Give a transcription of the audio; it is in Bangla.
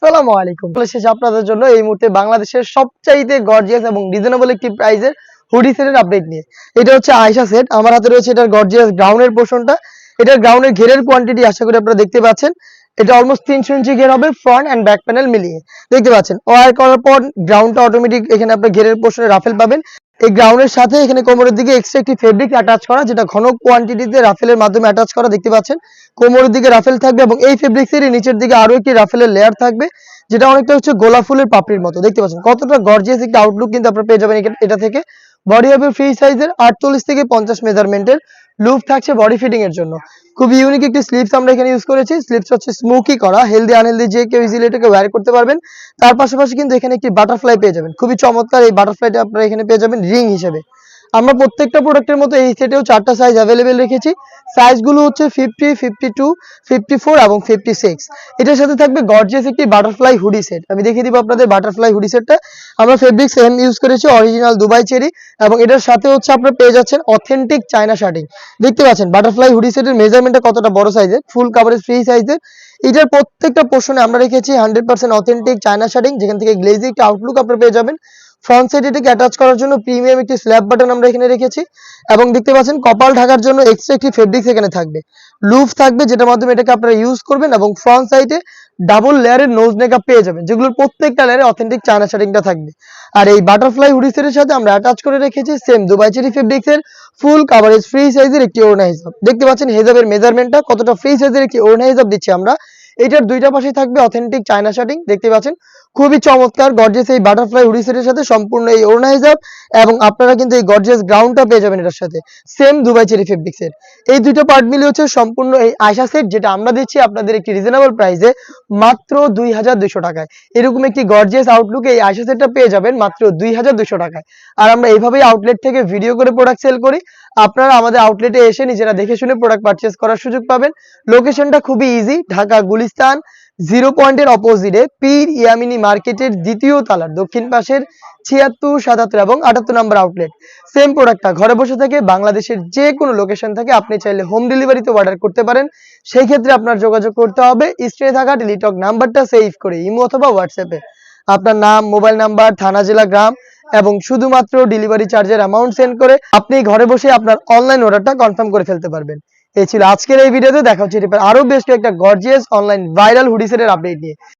আসসালামু আলাইকুম। শেষে আপনাদের জন্য এই মুহূর্তে বাংলাদেশের সবচাইতে গর্জিয়াস এবং রিজনেবল একটি প্রাইসের হুডি সেটের আপডেট নিয়ে। এটা হচ্ছে আয়েশা সেট। আমার হাতে রয়েছে এটার গর্জিয়াস গ্রাউন্ডের পোরশনটা। এটার গ্রাউন্ডের ঘেরের কোয়ান্টিটি আশা করি আপনারা দেখতে পাচ্ছেন। এটা অলমোস্ট 300 ইঞ্চি ঘের হবে ফ্রন্ট অ্যান্ড ব্যাক প্যানেল মিলিয়ে। দেখতে পাচ্ছেন। ওয়্যার করার পর গ্রাউন্ডটা অটোমেটিক এখানে আপনার ঘেরের পোরশনে রাফেল পাবেন। এই গ্রাউন্ডের সাথে এখানে কোমরের দিকে এক্সট্রা একটি ফেব্রিক অ্যাটাচ করা, যেটা ঘন কোয়ান্টিটিতে রাফেলের মাধ্যমে অ্যাটাচ করা দেখতে পাচ্ছেন। কোমরের দিকে রাফেল থাকবে এবং এই ফেব্রিক্সেরই নিচের দিকে আরো একটি রাফেলের লেয়ার থাকবে, যেটা অনেকটা হচ্ছে গোলাপ ফুলের পাপড়ির মতো। দেখতে পাচ্ছেন কতটা গর্জিয়াস একটা আউটলুক কিন্তু আপনারা পেয়ে যাবেন এটা থেকে। বডি হবে ফ্রি সাইজের 48 থেকে 50 মেজারমেন্টের। লুপ থাকছে বডি ফিটিং এর জন্য। খুব ইউনিক একটি স্লিভস আমরা এখানে ইউজ করেছি। স্লিভস হচ্ছে স্মোকি করা, হেলদি আনহেলদি যে কেউ ইজিলি এটাকে ওয়্যার করতে পারবেন। তার পাশাপাশি কিন্তু এখানে একটি বাটারফ্লাই পেয়ে যাবেন। খুবই চমৎকার এই বাটারফ্লাইটা আপনারা এখানে পেয়ে যাবেন রিং হিসেবে। আমরা প্রত্যেকটা প্রোডাক্টের মতো এই সেটেও 4টা সাইজ অ্যাভেলেবেল রেখেছি। সাইজগুলো হচ্ছে 50, 52, 54 এবং 56। এটার সাথে থাকবে গর্জিয়াস একটি বাটারফ্লাই হুডি সেট। আমি দেখিয়ে দিব আপনাদের বাটারফ্লাই হুডি সেটটা। আমরা ফেব্রিক সেম ইউজ করেছি, অরিজিনাল দুবাই চেরি, এবং এটার সাথে হচ্ছে আপনারা পেয়ে যাচ্ছেন অথেন্টিক চায়না শার্টিং। দেখতে পাচ্ছেন বাটারফ্লাই হুডি সেটের মেজারমেন্টটা কতটা বড় সাইজের, ফুল কাভারেজ ফ্রি সাইজের। এটার প্রত্যেকটা পোর্শনে আমরা রেখেছি 100% অথেন্টিক চায়না শার্টিং, যেখান থেকে গ্লেজি একটা আউটলুক আপনারা পেয়ে যাবেন। ফ্রন্ট সাইড এটাকে অ্যাটাচ করার জন্য প্রিমিয়াম একটি স্ল্যাব বাটন আমরা এখানে রেখেছি, এবং দেখতে পাচ্ছেন কপাল ঢাকার জন্য এক্সট্রা একটি ফেব্রিক্স এখানে থাকবে, লুপ থাকবে, যেটার মাধ্যমে এটাকে আপনারা ইউজ করবেন। এবং ফ্রন্ট সাইডে ডাবল লেয়ারের নোজ মেকআপ পেয়ে যাবেন, যেগুলোর প্রত্যেকটা লেয়ারে অথেন্টিক চায়না শার্টিংটা থাকবে। আর এই বাটারফ্লাই হুডি সেটের সাথে আমরা অ্যাটাচ করে রেখেছি সেম দুবাই চেরি ফেব্রিক্সের ফুল কাভারেজ ফ্রি সাইজের একটি ওড়না হিজাব। দেখতে পাচ্ছেন হিজাবের মেজারমেন্টটা কতটা ফ্রি সাইজের একটি ওড়না হিজাব দিচ্ছি আমরা। এটার দুইটা পাশে থাকবে অথেন্টিক চায়না শার্টিং। দেখতে পাচ্ছেন খুবই চমৎকার গর্জিয়াস এই বাটারফ্লাই হুডি সেটের সাথে সম্পূর্ণ এই ওড়না হিজাব, এবং আপনারা কিন্তু এই গর্জিয়াস গ্রাউন্ডটা পেয়ে যাবেন এটার সাথে সেম দুবাই চেরি ফেব্রিক্সের। এই দুটো পার্ট মিলে হচ্ছে সম্পূর্ণ এই আয়শা সেট, যেটা আমরা দিচ্ছি আপনাদের একটি রিজনেবল প্রাইসে মাত্র 2200 টাকায়। এরকম একটি গর্জিয়াস আউটলুকে এই আয়শা সেটটা পেয়ে যাবেন মাত্র 2200 টাকায়। আর আমরা এইভাবেই আউটলেট থেকে ভিডিও করে প্রোডাক্ট সেল করি। আপনারা আমাদের আউটলেটে এসে নিজেরা দেখে শুনে প্রোডাক্ট পারচেজ করার সুযোগ পাবেন। লোকেশনটা খুবই ইজি, ঢাকা গুলিস্তান 0 পয়েন্টের অপোজিটে পীর ইয়ামিনী মার্কেটের দ্বিতীয় তালার দক্ষিণ পাশের 76, 77 এবং 78 নম্বর আউটলেট। সেম প্রোডাক্টটা ঘরে বসে থেকে বাংলাদেশের যে কোনো লোকেশন থেকে আপনি চাইলে হোম ডেলিভারিতে অর্ডার করতে পারেন। সেই ক্ষেত্রে আপনার যোগাযোগ করতে হবে স্ক্রিনে থাকা টেলিটক নাম্বারটা সেভ করে ইমো অথবা হোয়াটসঅ্যাপে আপনার নাম, মোবাইল নাম্বার, থানা, জেলা, গ্রাম এবং শুধুমাত্র ডেলিভারি চার্জের অ্যামাউন্ট সেন্ড করে আপনি ঘরে বসে আপনার অনলাইন অর্ডারটা কনফার্ম করে ফেলতে পারবেন। এই ছিল আজকের এই ভিডিওতে। দেখা হচ্ছে আরো বেশ একটা গর্জিয়াস অনলাইন ভাইরাল হুডি সেটের আপডেট নিয়ে।